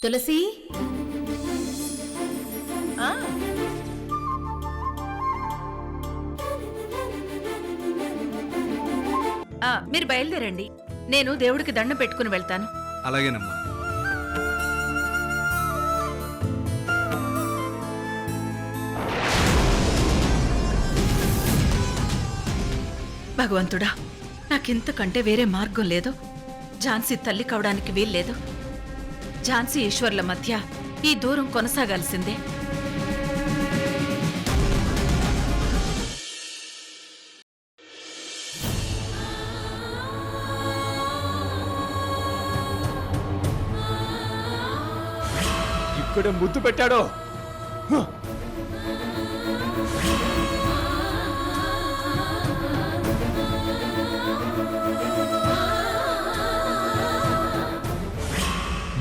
తులసి మీరు బయలుదేరండి. నేను దేవుడికి దండం పెట్టుకుని వెళ్తాను. అలాగేనమ్మా. భగవంతుడా, నాకింతకంటే వేరే మార్గం లేదు. ఝాన్సీ తల్లి కావడానికి వీల్లేదు. ఝాన్సీ ఈశ్వర్ల మధ్య ఈ దూరం కొనసాగాల్సిందే. ఇక్కడ ముద్దు పెట్టాడో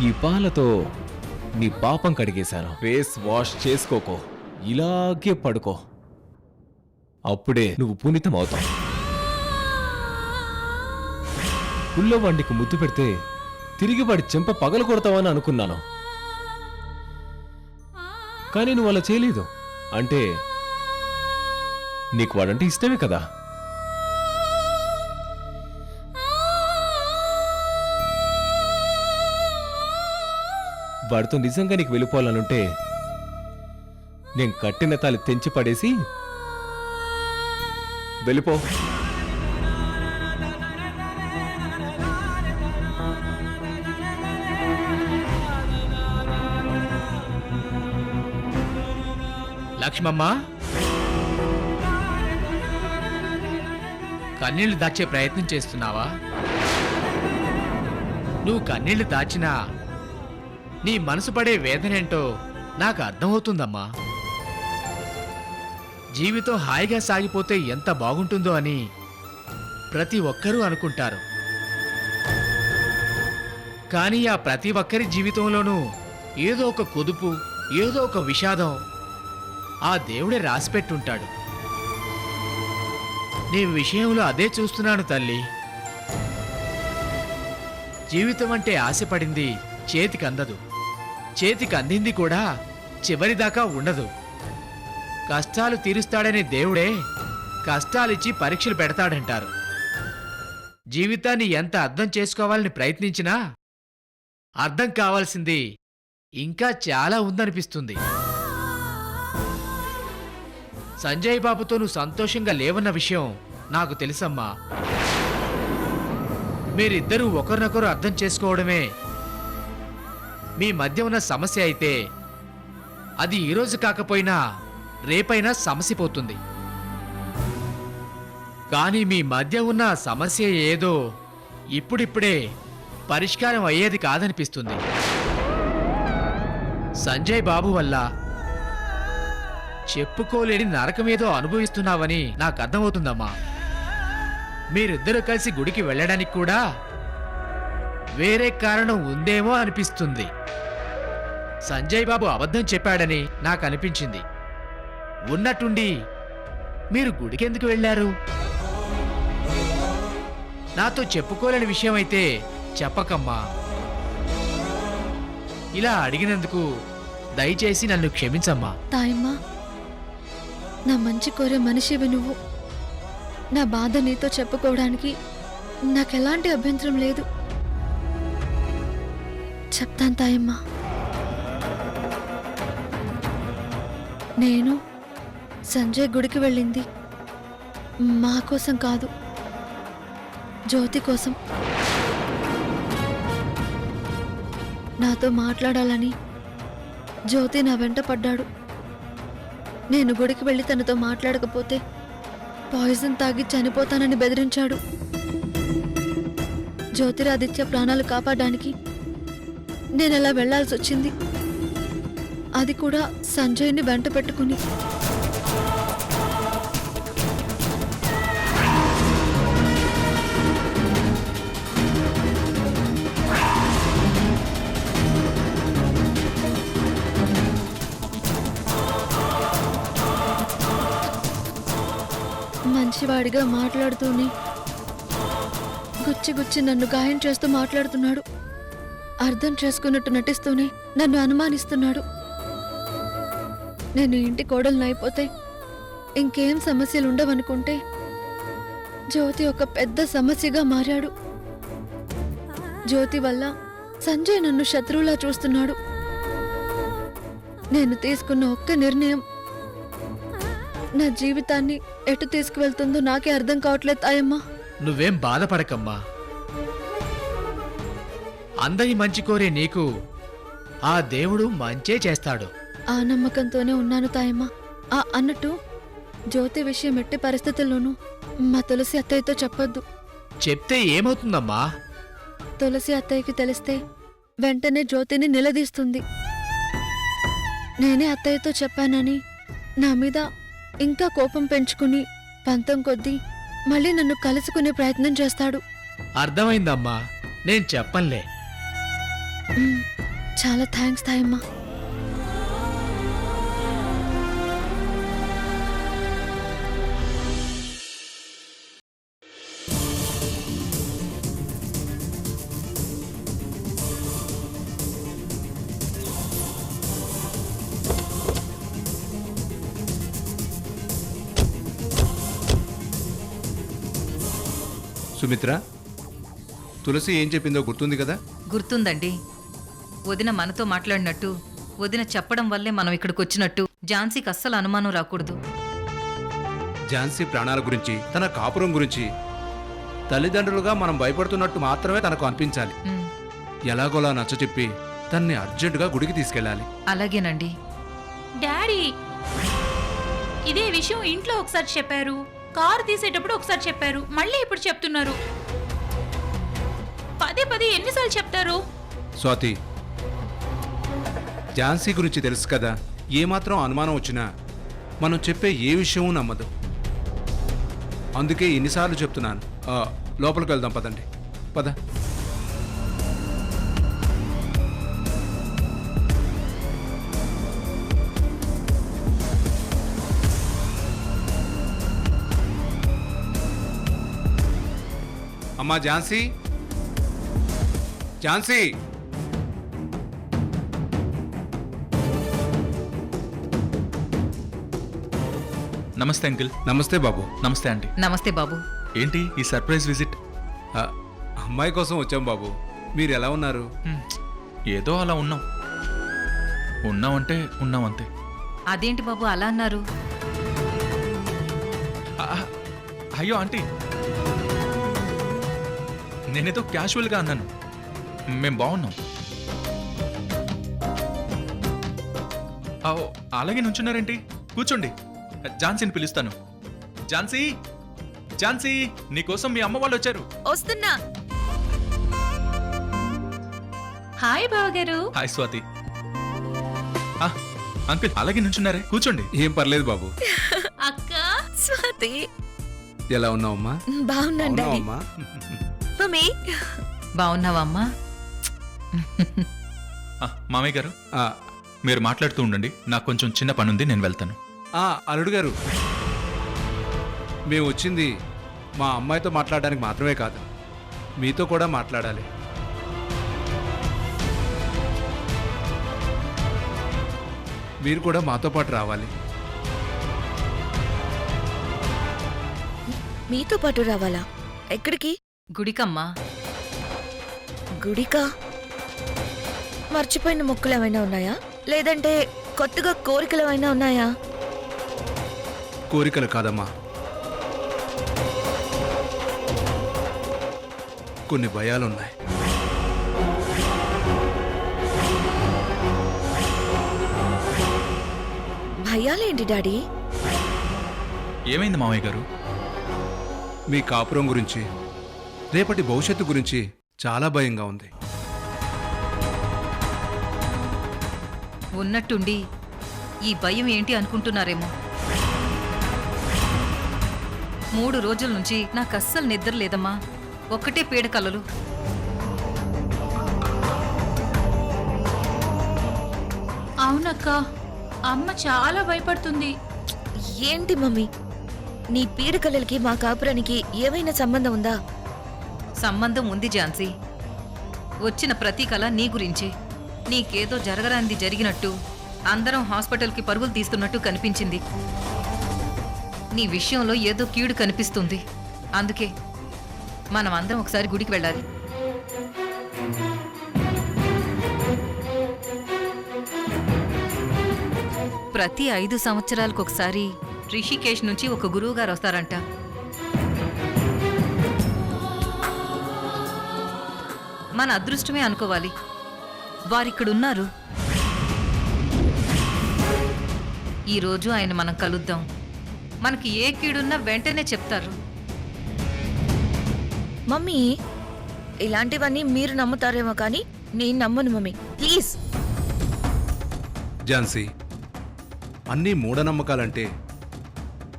ఈ పాలతో నీ పాపం కడిగేశాను. ఫేస్ వాష్ చేసుకోకో, ఇలాగే పడుకో. అప్పుడే నువ్వు పునీతం అవుతావు. పుల్లవాడికి ముద్దు పెడితే తిరిగి వాడి చెంప పగలు కొడతావని అనుకున్నాను, కానీ నువ్వు అలా చేయలేదు. అంటే నీకు వాడంటే ఇష్టమే కదా. వాడితో నిజంగా నీకు వెళ్ళిపోవాలనుంటే నేను కట్టిన తాళి తెంచి పడేసి వెళ్ళిపో. లక్ష్మమ్మ, కన్నీళ్లు దాచే ప్రయత్నం చేస్తున్నావా? నువ్వు కన్నీళ్లు దాచినా నీ మనసు పడే వేదనేంటో నాకు అర్థమవుతుందమ్మా. జీవితం హాయిగా సాగిపోతే ఎంత బాగుంటుందో అని ప్రతి ఒక్కరూ అనుకుంటారు. కానీ ఆ ప్రతి ఒక్కరి జీవితంలోనూ ఏదో ఒక కుదుపు, ఏదో ఒక విషాదం ఆ దేవుడే రాసిపెట్టుంటాడు. నీ విషయంలో అదే చూస్తున్నాను తల్లి. జీవితం అంటే ఆశపడింది చేతికి అందదు, చేతికి అందింది కూడా చివరిదాకా ఉండదు. కష్టాలు తీరుస్తాడనే దేవుడే కష్టాలిచ్చి పరీక్షలు పెడతాడంటారు. జీవితాన్ని ఎంత అర్థం చేసుకోవాలని ప్రయత్నించినా అర్థం కావాల్సింది ఇంకా చాలా ఉందనిపిస్తుంది. సంజయ్ బాబుతో నువ్వు సంతోషంగా లేవన్న విషయం నాకు తెలుసమ్మా. మీరిద్దరూ ఒకరినొకరు అర్థం చేసుకోవడమే మీ మధ్య ఉన్న సమస్య అయితే అది ఈరోజు కాకపోయినా రేపైనా సమసిపోతుంది. కానీ మీ మధ్య ఉన్న సమస్య ఏదో ఇప్పుడిప్పుడే పరిష్కారం అయ్యేది కాదనిపిస్తుంది. సంజయ్ బాబు వల్ల చెప్పుకోలేని నరకమేదో అనుభవిస్తున్నావని నాకు అర్థమవుతుందమ్మా. మీరిద్దరూ కలిసి గుడికి వెళ్ళడానికి కూడా వేరే కారణం ఉందేమో అనిపిస్తుంది. సంజయ్ బాబు అబద్ధం చెప్పాడని నాకు అనిపించింది. ఉన్నట్టుండి మీరు గుడికెందుకు వెళ్ళారు? నాతో చెప్పుకోలేని విషయం అయితే చెప్పకమ్మా. ఇలా అడిగినందుకు దయచేసి నన్ను క్షమించమ్మా. తాయమ్మా, నా మంచి కోరే మనిషివి నువ్వు. నా బాధ నీతో చెప్పుకోవడానికి నాకెలాంటి అభ్యంతరం లేదు. చెప్తాను తాయమ్మా. నేను సంజయ్ గుడికి వెళ్ళింది మా కోసం కాదు, జ్యోతి కోసం. నాతో మాట్లాడాలని జ్యోతి నా వెంట పడ్డాడు. నేను గుడికి వెళ్ళి తనతో మాట్లాడకపోతే పాయిజన్ తాగి చనిపోతానని బెదిరించాడు. జ్యోతిరాదిత్య ప్రాణాలు కాపాడడానికి నేనెలా వెళ్లాల్సి వచ్చింది, అది కూడా సంజయ్ని వెంట పెట్టుకుని. మంచివాడిగా మాట్లాడుతూనే గుచ్చి గుచ్చి నన్ను గాయం చేస్తూ మాట్లాడుతున్నాడు. అర్థం చేసుకున్నట్టు నటిస్తూనే నన్ను అనుమానిస్తున్నాడు. నేను ఇంటి కోడలను అయిపోతే ఇంకేం సమస్యలు ఉండవనుకుంటే జ్యోతి ఒక పెద్ద సమస్యగా మారాడు. జ్యోతి వల్ల సంజయ్ నన్ను శత్రువులా చూస్తున్నాడు. నేను తీసుకున్న ఒక్క నిర్ణయం నా జీవితాన్ని ఎటు తీసుకువెళ్తుందో నాకే అర్థం కావట్లేదు తాయమ్మా. నువ్వేం బాధపడకమ్మా. అందరి మంచి కోరే నీకు ఆ దేవుడు మంచే చేస్తాడు. ఆ నమ్మకంతోనే ఉన్నాను తాయమ్మా. అన్నట్టు జ్యోతి విషయం ఎట్టి పరిస్థితుల్లోనూ మా తులసి అత్తయ్యతో చెప్పొద్దు. చెప్తే ఏమవుతుందమ్మా? తులసి అత్తయ్యకి తెలిస్తే వెంటనే జ్యోతిని నిలదీస్తుంది. నేనే అత్తయ్యతో చెప్పానని నా మీద ఇంకా కోపం పెంచుకుని పంతం కొద్దీ మళ్ళీ నన్ను కలుసుకునే ప్రయత్నం చేస్తాడు. అర్థమైందమ్మా, నేను చెప్పనులే. చాలా థ్యాంక్స్ తాయమ్మా. సుమిత్ర, తులసి ఏం చెప్పిందో గుర్తుంది కదా? గుర్తుందండి. వదిన మనతో మాట్లాడినట్టు, వదిన చెప్పడం వల్లే మనం ఇక్కడికి వచ్చినట్టు ఝాన్సీకి అస్సలు అనుమానం రాకూడదు. ఝాన్సీ ప్రాణాల గురించి, తన కాపురం గురించి తల్లిదండ్రులుగా మనం భయపడుతున్నట్టు మాత్రమే తనకు అనిపించాలి. ఉమ్, ఎలాగోలా నచ్చచెప్పి తన్ని అర్జెంటుగా గుడికి తీసుకెళ్ళాలి. అలాగేనండి. డాడీ, ఇదే విషయం ఇంట్లో ఒకసారి చెప్పారు, కారు తీసేటప్పుడు ఒకసారి చెప్పారు, మళ్ళీ ఇప్పుడు చెప్తున్నారు. పదే పదే ఎన్నిసార్లు చెప్తారు? స్వాతి, ఝాన్సీ గురించి తెలుసు కదా, ఏమాత్రం అనుమానం వచ్చినా మనం చెప్పే ఏ విషయమూ నమ్మదు. అందుకే ఎన్నిసార్లు చెప్తున్నాను. లోపలికి వెళ్దాం పదండి. పద. అమ్మా ఝాన్సీ, ఝాన్సీ. నమస్తే అంకిల్. నమస్తే బాబు. నమస్తే ఆంటీ. నమస్తే బాబు. ఏంటి ఈ సర్ప్రైజ్ విజిట్? ఆ, అమ్మాయి కోసం వచ్చాం బాబు. మీరు ఎలా ఉన్నారు? ఏదో అలా ఉన్నాం. ఉన్నామంటే ఉన్నాం అంతే. అదేంటి బాబు అలా అన్నారు? ఆ, అయ్యో ఆంటీ, నేనేదో క్యాజువల్గా అన్నాను. మేం బాగున్నాం. అలాగే నుంచున్నారేంటి? కూర్చోండి, ఝాన్సీని పిలుస్తాను. ఝాన్సీ, ఝాన్సీ, నీకోసం మీ అమ్మ వాళ్ళు వచ్చారు. వస్తున్నా. హాయ్ బావగారు. హాయ్ స్వాతి. అంకుల్ అలాగే నుంచున్నారే, కూర్చోండి. ఏం పర్లేదు బాబు. అక్క. స్వాతి, ఎలా ఉన్నావమ్మా? బాగున్నాను డాడీ. అవునావమ్మా? మమ్మీ, బాగున్నావమ్మా? మామయ్య గారు, ఆ, మీరు మాట్లాడుతూ ఉండండి, నాకు కొంచెం చిన్న పని ఉంది, నేను వెళ్తాను. అల్లుడు గారు, మేము వచ్చింది మా అమ్మాయితో మాట్లాడడానికి మాత్రమే కాదు, మీతో కూడా మాట్లాడాలి. మీరు కూడా మాతో పాటు రావాలి. మీతో పాటు రావాలా? ఎక్కడికి? గుడికమ్మా. గుడికా? మర్చిపోయిన మొక్కులు ఏమైనా ఉన్నాయా, లేదంటే కొత్తగా కోరికలు ఏమైనా ఉన్నాయా? కోరికలు కాదమ్మా, కొన్ని భయాలున్నాయి. భయాలేంటి డాడీ? ఏమైంది మామయ్య గారు? మీ కాపురం గురించి, రేపటి భవిష్యత్తు గురించి చాలా భయంగా ఉంది. ఉన్నట్టుండి ఈ భయం ఏంటి అనుకుంటున్నారేమో. 3 రోజుల నుంచి నాకు అస్సలు నిద్ర లేదమ్మా. ఒక్కటే పీడ కలలు. అవునక్క, అమ్మ చాలా భయపడుతుంది. ఏంటి మమ్మీ, నీ పీడకలలకి మా కాపురానికి ఏమైనా సంబంధం ఉందా? సంబంధం ఉంది ఝాన్సీ. వచ్చిన ప్రతి కళ నీ గురించే. నీకేదో జరగరానిది జరిగినట్టు, అందరం హాస్పిటల్కి పరుగులు తీస్తున్నట్టు కనిపించింది. నీ విషయంలో ఏదో కీడు కనిపిస్తుంది. అందుకే మనం అందరం ఒకసారి గుడికి వెళ్ళాలి. ప్రతి 5 సంవత్సరాలకు ఒకసారి రిషికేశ్ నుంచి ఒక గురువు గారు వస్తారంట. మన అదృష్టమే అనుకోవాలి. వారిక్కడున్నారు. ఈరోజు ఆయన మనం కలుద్దాం. మనకి ఏ కీడున్నా వెంటనే చెప్తారు. మమ్మీ ఇలాంటివన్నీ మీరు నమ్ముతారేమో కానీ నేను నమ్మను మమ్మీ, ప్లీజ్. ఝాన్సీ, అన్నీ మూఢనమ్మకాలంటే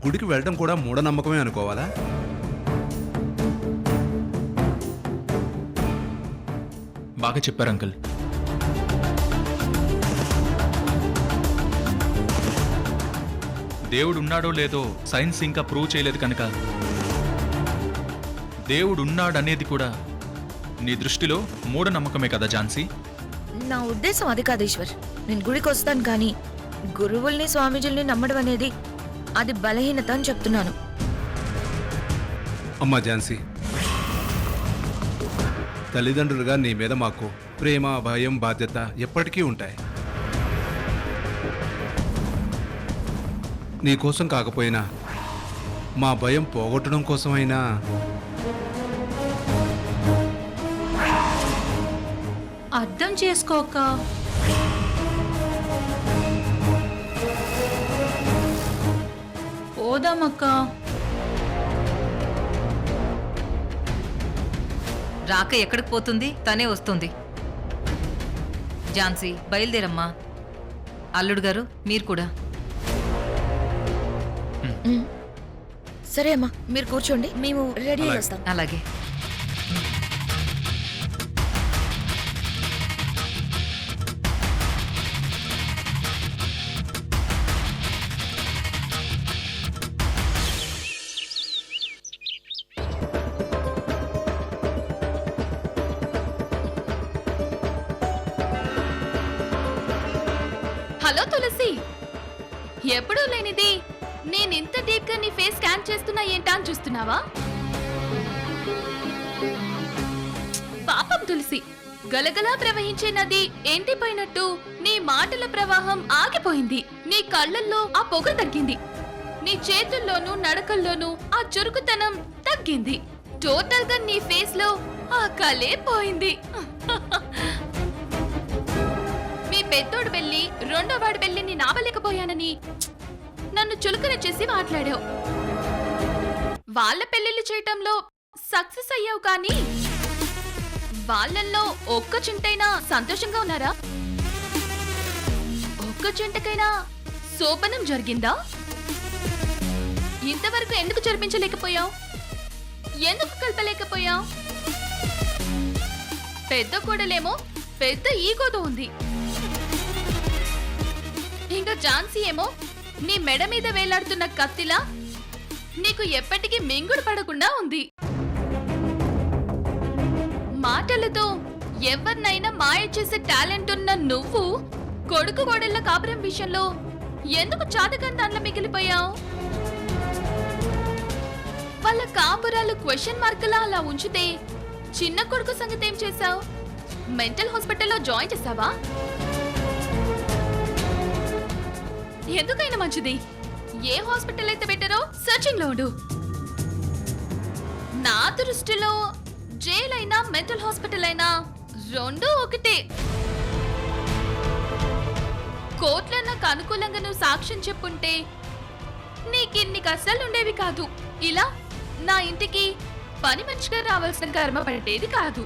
గుడికి వెళ్ళడం కూడా మూఢనమ్మకమే అనుకోవాలా? బాగా చెప్పారు అంకుల్. దేవుడు ఉన్నాడో లేదో సైన్స్ ఇంకా ప్రూవ్ చేయలేదు కనుక దేవుడు ఉన్నాడనేది కూడా నీ దృష్టిలో మూఢనమ్మకమే కదా ఝాన్సీ? నా ఉద్దేశం అది కాదు ఈశ్వర్. నేను గుడికి వస్తాను కానీ గురువుల్ని స్వామీజీల్ని నమ్మడం అనేది అది బలహీనత అని చెప్తున్నాను. అమ్మా ఝాన్సీ, తల్లిదండ్రులుగా నీ మీద మాకు ప్రేమ, భయం, బాధ్యత ఎప్పటికీ ఉంటాయి. నీ కోసం కాకపోయినా మా భయం పోగొట్టడం కోసమైనా అర్థం చేసుకోక పోదామక్క. రాక ఎక్కడికి పోతుంది? తనే వస్తుంది. ఝాన్సీ, బయలుదేరమ్మా. అల్లుడు గారు, మీరు కూడా. సరే అమ్మా, మీరు కూర్చోండి, మేము రెడీ అలాగే. చేస్తాం. అలాగే. హలో తులసి, ఎప్పుడూ లేనిది నేనింత డీప్ గా నీ ఫేస్ స్కాన్ చేస్తున్నా ఏంటా అని చూస్తున్నావా? పాపం తులసి, గలగలా ప్రవహించే నది ఎండిపోయినట్టు నీ మాటల ప్రవాహం ఆగిపోయింది. నీ కళ్ళల్లో ఆ పొగ తగ్గింది. నీ చేతుల్లోనూ నడకల్లోనూ ఆ చురుకుతనం తగ్గింది. టోటల్ గా నీ ఫేస్ లో ఆ కలే పోయింది. మీ పెద్దోడు వెళ్ళి రెండో వాడు వెళ్ళి నీ నావలేకపోయానని నన్ను చులకన చేసి మాట్లాడావు. వాళ్ళ పెళ్లిళ్ళు చేయటంలో సక్సెస్ అయ్యావు కానీ వాళ్ళల్లో ఒక్క చింటైనా సంతోషంగా ఉన్నారా? ఒక్క చింటకైనా శోభనం జరిగిందా? ఇంతవరకు ఎందుకు జరిపించలేకపోయావు? ఎందుకు కలపలేకపోయావు? పెద్ద కోడలేమో పెద్ద ఈగోతో ఉంది. ఇంకా ఝాన్సీ ఏమో నీ మెడ మీద వేలాడుతున్న కత్తిలా నీకు ఎప్పటికీ మింగుడు పడకుండా ఉంది. మాటలతో ఎవరినైనా మాయ చేసే టాలెంట్ ఉన్న నువ్వు కొడుకు కోడళ్ళ కాపురం విషయంలో ఎందుకు చాతకని దాంట్లో మిగిలిపోయావు? వాళ్ళ కాపురాలు క్వశ్చన్ మార్కులా అలా ఉంచితే చిన్న కొడుకు సంగతి ఏం చేశావు? మెంటల్ హాస్పిటల్లో జాయిన్ చేసావా? ఎందుకైనా మంచిది ఏ హాస్పిటల్ అయితే బెటరో సర్చింగ్ లో ఉండు. నా దృష్టిలో జైల్ అయినా మెంటల్ హాస్పిటల్ అయినా రెండూ ఒకటే. కోర్టులో నాకు అనుకూలంగా నువ్వు సాక్ష్యం చెప్పుంటే నీకిన్ని కష్టాలు ఉండేవి కాదు. ఇలా నా ఇంటికి పని మనిషిగా రావాల్సిన కర్మ పడేది కాదు.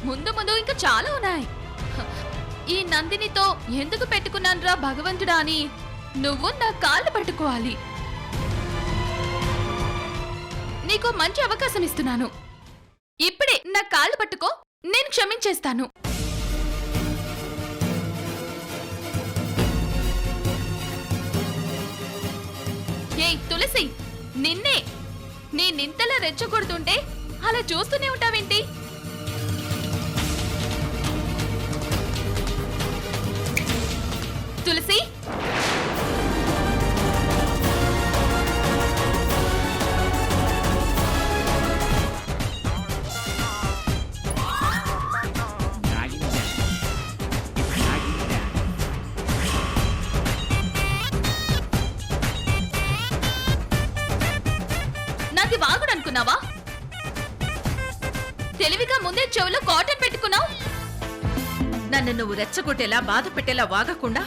ముందు ముందు ఇంకా చాలా ఉన్నాయి. ఈ నందినితో ఎందుకు పెట్టుకున్నానురా భగవంతుడా అని నువ్వు నా కాళ్ళు పట్టుకోవాలి. నీకు మంచి అవకాశం ఇస్తున్నాను. ఇప్పుడే నా కాళ్ళు పట్టుకో, నేను క్షమించేస్తాను. ఏయ్ తులసి, నిన్నే నేనింతలా రెచ్చగొడుతుంటే అలా చూస్తూనే ఉంటావేంటి? తులసి నాది వాగుడు అనుకున్నావా? తెలివిగా ముందే చెవులో కాటన్ పెట్టుకున్నావు. నన్ను నువ్వు రెచ్చగొట్టేలా బాధ పెట్టేలా వాగకుండా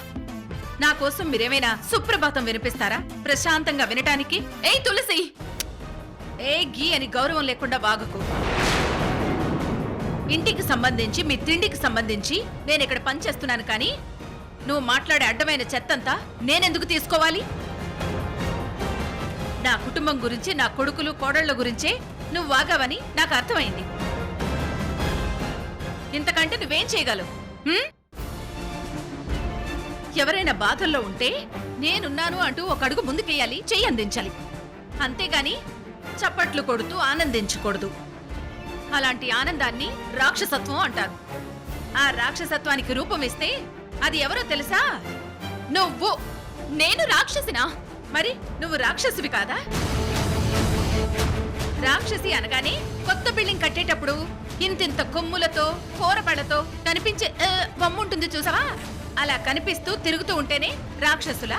నా కోసం మీరేమైనా సుప్రభాతం వినిపిస్తారా ప్రశాంతంగా వినటానికి? ఏయ్ తులసి, ఏ గీ అని గౌరవం లేకుండా వాగకు. ఇంటికి సంబంధించి మీ తిండికి సంబంధించి నేను ఇక్కడ పనిచేస్తున్నాను, కానీ నువ్వు మాట్లాడే అడ్డమైన చెత్తంతా నేనెందుకు తీసుకోవాలి? నా కుటుంబం గురించి, నా కొడుకులు కోడళ్ల గురించే నువ్వు వాగావని నాకు అర్థమైంది. ఇంతకంటే నువ్వేం చేయగలవు? హ్మ్? ఎవరైనా బాధల్లో ఉంటే నేనున్నాను అంటూ ఒక అడుగు ముందుకేయాలి, చెయ్యి అందించాలి. అంతేగాని చప్పట్లు కొడుతూ ఆనందించకూడదు. అలాంటి ఆనందాన్ని రాక్షసత్వం అంటారు. ఆ రాక్షసత్వానికి రూపం ఇస్తే అది ఎవరో తెలుసా? నువ్వు. నేను రాక్షసినా? మరి నువ్వు రాక్షసివి కాదా? రాక్షసి అనగానే కొత్త బిల్డింగ్ కట్టేటప్పుడు ఇంతింత కొమ్ములతో కూరపడతో కనిపించే బొమ్ముంటుంది చూసావా? అలా కనిపిస్తూ తిరుగుతూ ఉంటేనే రాక్షసులా?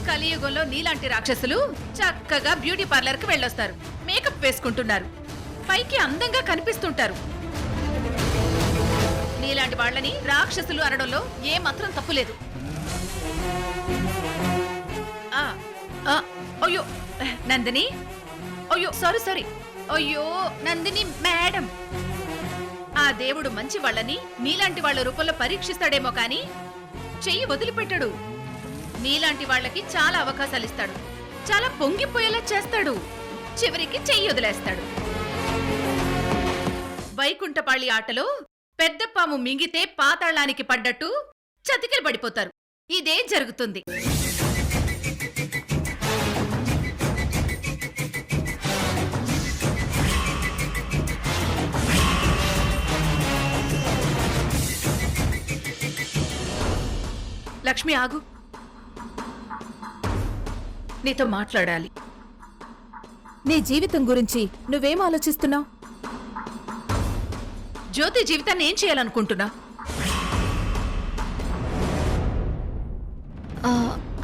కలియుగంలో నీలాంటి రాక్షసులు చక్కగా బ్యూటీ పార్లర్ కి వెళ్ళొస్తారు, మేకప్ వేసుకుంటున్నారు, పైకి అందంగా కనిపిస్తుంటారు. నీలాంటి వాళ్ళని రాక్షసులు అనడంలో ఏ మాత్రం తప్పులేదు. అయ్యో నందిని, అయ్యో సారీ, అయ్యో నందిని మేడం. ఆ దేవుడు మంచి వాళ్ళని నీలాంటి వాళ్ళ రూపంలో పరీక్షిస్తాడేమో కానీ చెయ్యి వదిలిపెట్టాడు. నీలాంటి వాళ్ళకి చాలా అవకాశాలు ఇస్తాడు, చాలా పొంగిపోయేలా చేస్తాడు, చివరికి చెయ్యి వదిలేస్తాడు. వైకుంఠపాళి ఆటలో పెద్ద పాము మింగితే పాతాళానికి పడ్డట్టు చతికిలు పడిపోతారు. ఇదే జరుగుతుంది. లక్ష్మి ఆగు, నీతో మాట్లాడాలి. నీ జీవితం గురించి నువ్వేం ఆలోచిస్తున్నావు? జ్యోతి జీవితాన్ని ఏం చేయాలనుకుంటున్నా?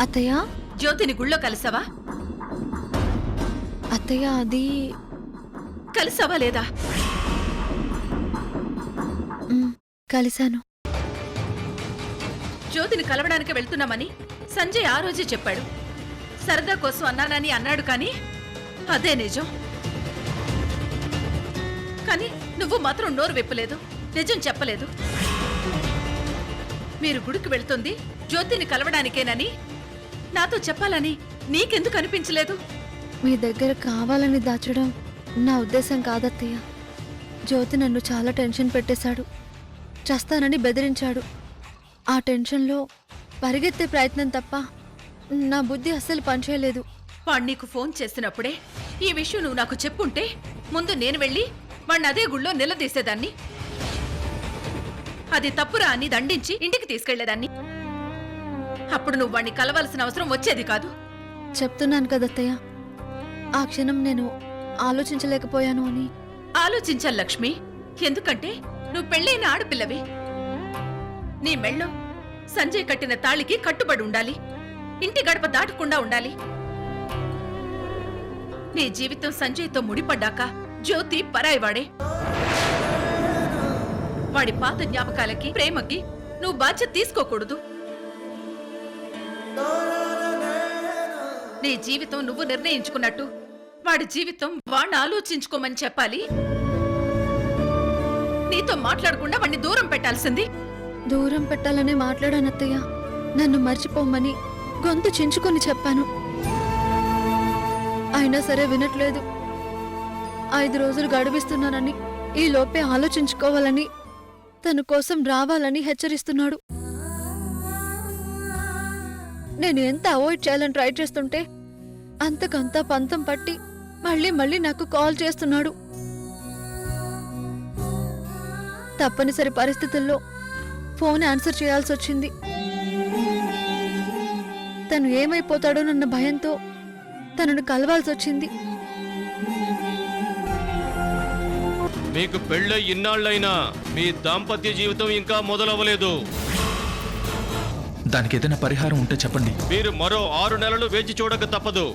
అత్తయ్య, జ్యోతిని గుళ్ళో కలిసావా? అత్తయ్య అది కలిసావా లేదా? కలిశాను. జ్యోతిని కలవడానికి వెళ్తున్నామని సంజయ్ ఆ రోజే చెప్పాడు. సరదా కోసం అన్నానని అన్నాడు, కానీ అదే నిజం. కానీ నువ్వు మాత్రం నోరు విప్పలేదు, నిజం చెప్పలేదు. మీరు గుడికి వెళ్తుంది జ్యోతిని కలవడానికేనని నాతో చెప్పాలని నీకెందుకు అనిపించలేదు? మీ దగ్గర కావాలని దాచడం నా ఉద్దేశం కాదత్తయ్య. జ్యోతి నన్ను చాలా టెన్షన్ పెట్టేశాడు, చస్తానని బెదిరించాడు. ఆ టెన్షన్లో పరిగెత్తే ప్రయత్నం తప్ప నా బుద్ధి అస్సలు పనిచేయలేదు. వాడు నీకు ఫోన్ చేసినప్పుడే ఈ విషయం నువ్వు నాకు చెప్పుంటే ముందు నేను వెళ్ళి వాడిని అదే గుళ్ళో నిలదీసేదాన్ని. అది తప్పురా అని దండించి ఇంటికి తీసుకెళ్లేదాన్ని. అప్పుడు నువ్వు వాడిని కలవాల్సిన అవసరం వచ్చేది కాదు. చెప్తున్నాను కదత్తయ్య, ఆ క్షణం నేను ఆలోచించలేకపోయాను అని. ఆలోచించాలి లక్ష్మి, ఎందుకంటే నువ్వు పెళ్ళైన ఆడపిల్లవి. నీ మెళ్ళో సంజయ్ కట్టిన తాళికి కట్టుబడి ఉండాలి, ఇంటి గడప దాటకుండా ఉండాలి. నీ జీవితం సంజయ్తో ముడిపడ్డాక జ్యోతి పరాయివాడే. వాడి పాత జ్ఞాపకాలకి, ప్రేమకి నువ్వు బాధ్యత తీసుకోకూడదు. నీ జీవితం నువ్వు నిర్ణయించుకున్నట్టు వాడి జీవితం వాడిని ఆలోచించుకోమని చెప్పాలి. నీతో మాట్లాడకుండా వాడిని దూరం పెట్టాల్సింది. దూరం పెట్టాలనే మాట్లాడానత్తయ్య. నన్ను మర్చిపోమని గొంతు చించుకొని చెప్పాను, అయినా సరే వినట్లేదు. 5 రోజులు గడిపిస్తున్నానని, ఈ లోపే ఆలోచించుకోవాలని, తన కోసం రావాలని హెచ్చరిస్తున్నాడు. నేను ఎంత అవాయిడ్ చేయాలని ట్రై చేస్తుంటే అంతకంతా పంతం పట్టి మళ్ళీ మళ్ళీ నాకు కాల్ చేస్తున్నాడు. తప్పనిసరి పరిస్థితుల్లో ఫోన్ ఆన్సర్ చేయాల్సి వచ్చింది. తను ఏమైపోతాడోనన్న భయంతో తనను కలవాల్సి వచ్చింది. మీకు పెళ్ళై ఇన్నాళ్ళైనా మీ దాంపత్య జీవితం ఇంకా మొదలవ్వలేదు. దానికి ఏదైనా పరిహారం ఉంటే చెప్పండి. మీరు మరో 6 నెలలు వేచి చూడక తప్పదు.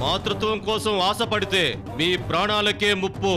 మాతృత్వం కోసం ఆశపడితే మీ ప్రాణాలకే ముప్పు.